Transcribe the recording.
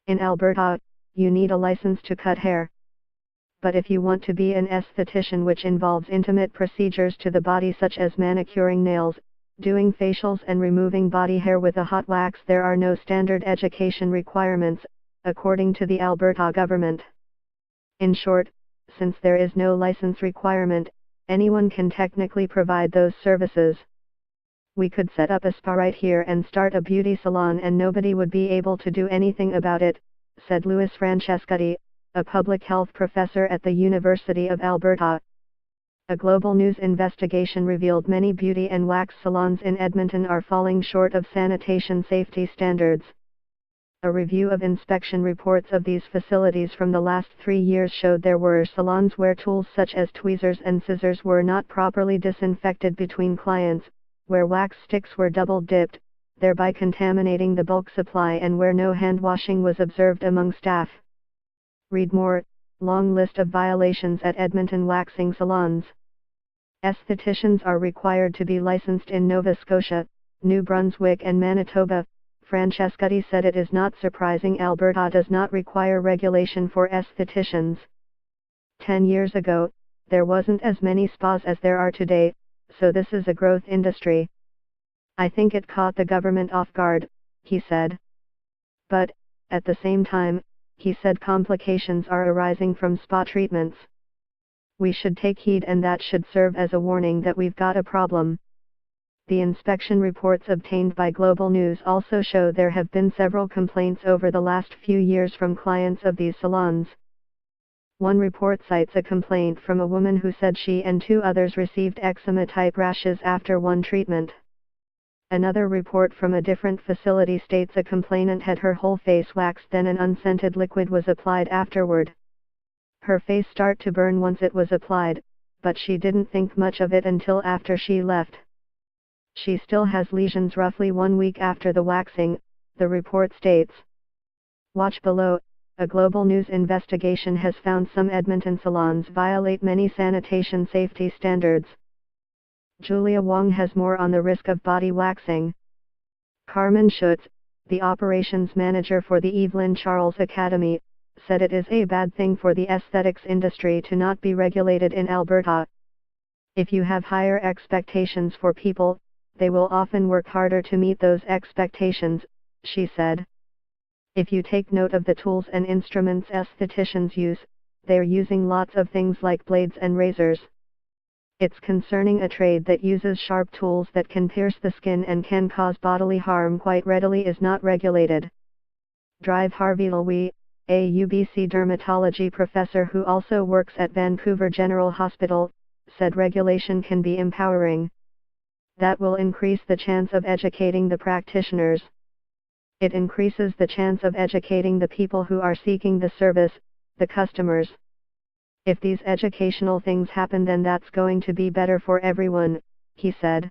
In Alberta, you need a license to cut hair. But if you want to be an esthetician, which involves intimate procedures to the body such as manicuring nails, doing facials and removing body hair with a hot wax, there are no standard education requirements, according to the Alberta government. In short, since there is no license requirement, anyone can technically provide those services. We could set up a spa right here and start a beauty salon and nobody would be able to do anything about it, said Louis Francescotti, a public health professor at the University of Alberta. A global news investigation revealed many beauty and wax salons in Edmonton are falling short of sanitation safety standards. A review of inspection reports of these facilities from the last 3 years showed there were salons where tools such as tweezers and scissors were not properly disinfected between clients, where wax sticks were double-dipped, thereby contaminating the bulk supply, and where no hand washing was observed among staff. Read more, long list of violations at Edmonton waxing salons. Estheticians are required to be licensed in Nova Scotia, New Brunswick and Manitoba. Francescotti said it is not surprising Alberta does not require regulation for estheticians. 10 years ago, there wasn't as many spas as there are today, so this is a growth industry. I think it caught the government off guard, he said. But, at the same time, he said complications are arising from spa treatments. We should take heed, and that should serve as a warning that we've got a problem. The inspection reports obtained by Global News also show there have been several complaints over the last few years from clients of these salons. One report cites a complaint from a woman who said she and 2 others received eczema-type rashes after one treatment. Another report from a different facility states a complainant had her whole face waxed, then an unscented liquid was applied afterward. Her face started to burn once it was applied, but she didn't think much of it until after she left. She still has lesions roughly 1 week after the waxing, the report states. Watch below. A Global News investigation has found some Edmonton salons violate many sanitation safety standards. Julia Wong has more on the risk of body waxing. Carmen Schutz, the operations manager for the Evelyn Charles Academy, said it is a bad thing for the aesthetics industry to not be regulated in Alberta. If you have higher expectations for people, they will often work harder to meet those expectations, she said. If you take note of the tools and instruments estheticians use, they're using lots of things like blades and razors. It's concerning a trade that uses sharp tools that can pierce the skin and can cause bodily harm quite readily is not regulated. Drive Harvey Louis, a UBC dermatology professor who also works at Vancouver General Hospital, said regulation can be empowering. That will increase the chance of educating the practitioners. It increases the chance of educating the people who are seeking the service, the customers. If these educational things happen, then that's going to be better for everyone, he said.